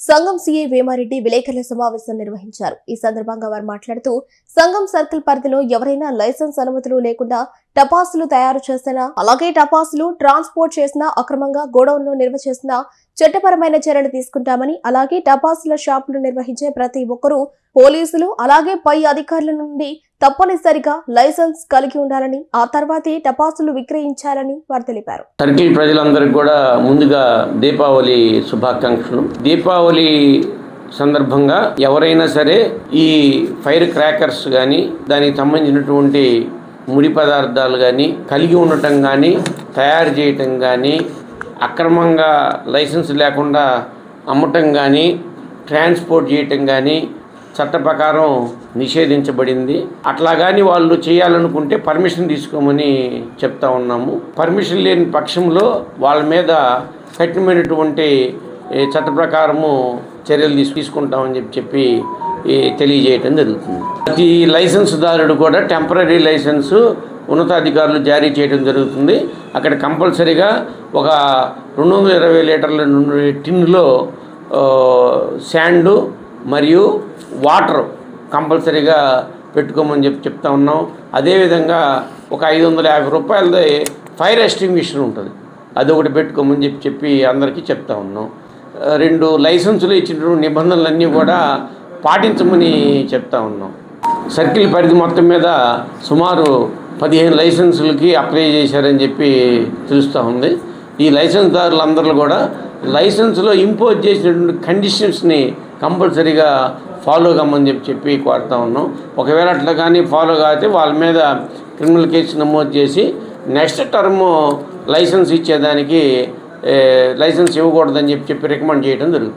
సంఘం సీఏ వేమారెడ్డి విలేకరుల సమావేశం నిర్వహించారు. ఈ సందర్భంగా వారు మాట్లాడుతూ సంఘం సర్కిల్ పరిధిలో ఎవరైనా లైసెన్స్ అనుమతులు లేకుండా టపాసులు తయారు చేసినా, అలాగే టపాసులు ట్రాన్స్పోర్ట్ చేసినా, అక్రమంగా గోడౌన్లో నిల్వ చేసినా చట్టపరమైన చర్యలు తీసుకుంటామని, అలాగే టపాసుల షాపులు నిర్వహించే ప్రతి ఒక్కరూ పోలీసులు అలాగే పై అధికారుల నుండి తప్పనిసరిగా లైసెన్స్ కలిగి ఉండాలని, ఆ తర్వాతే టపాసులు విక్రయించాలని వారు తెలిపారు. సర్కిల్ ప్రజలందరికీ కూడా ముందుగా దీపావళి శుభాకాంక్షలు. దీపావళి సందర్భంగా ఎవరైనా సరే ఈ ఫైర్ క్రాకర్స్ కానీ దానికి సంబంధించినటువంటి ముడి పదార్థాలు కానీ కలిగి ఉండటం కానీ తయారు చేయటం కానీ అక్రమంగా లైసెన్స్ లేకుండా అమ్మటం కానీ ట్రాన్స్పోర్ట్ చేయటం కానీ చట్ట ప్రకారం నిషేధించబడింది. అట్లా కానీ వాళ్ళు చేయాలనుకుంటే పర్మిషన్ తీసుకోమని చెప్తా ఉన్నాము. పర్మిషన్ లేని పక్షంలో వాళ్ళ మీద కఠినమైనటువంటి చట్ట ప్రకారము చర్యలు తీసుకుంటామని చెప్పి తెలియజేయటం జరుగుతుంది. ప్రతి లైసెన్స్దారుడు కూడా టెంపరీ లైసెన్సు ఉన్నతాధికారులు జారీ చేయడం జరుగుతుంది. అక్కడ కంపల్సరీగా ఒక 220 లీటర్ల టిన్నులో శాండు మరియు వాటర్ కంపల్సరీగా పెట్టుకోమని చెప్తా ఉన్నాం. అదేవిధంగా ఒక 550 రూపాయలది ఫైర్ ఎస్టింగ్విషర్ ఉంటుంది, అదొకటి పెట్టుకోమని చెప్పి అందరికీ చెప్తా ఉన్నాం. 2 లైసెన్సులు ఇచ్చిన నిబంధనలన్నీ కూడా పాటించమని చెప్తా ఉన్నాం. సర్కిల్ పరిధి మొత్తం మీద సుమారు 15 లైసెన్సులకి అప్లై చేశారని చెప్పి తెలుస్తూ ఉంది. ఈ లైసెన్స్దారులందరూ కూడా లైసెన్స్లో ఇంపోజ్ చేసినటువంటి కండిషన్స్ని కంపల్సరీగా ఫాలో కమ్మని చెప్పి కోరుతా ఉన్నాం. ఒకవేళ అట్లా కానీ ఫాలో కాకపోతే వాళ్ళ మీద క్రిమినల్ కేసు నమోదు చేసి నెక్స్ట్ టర్మ్ లైసెన్స్ ఇచ్చేదానికి లైసెన్స్ ఇవ్వకూడదని చెప్పి రికమెండ్ చేయడం జరుగుతుంది.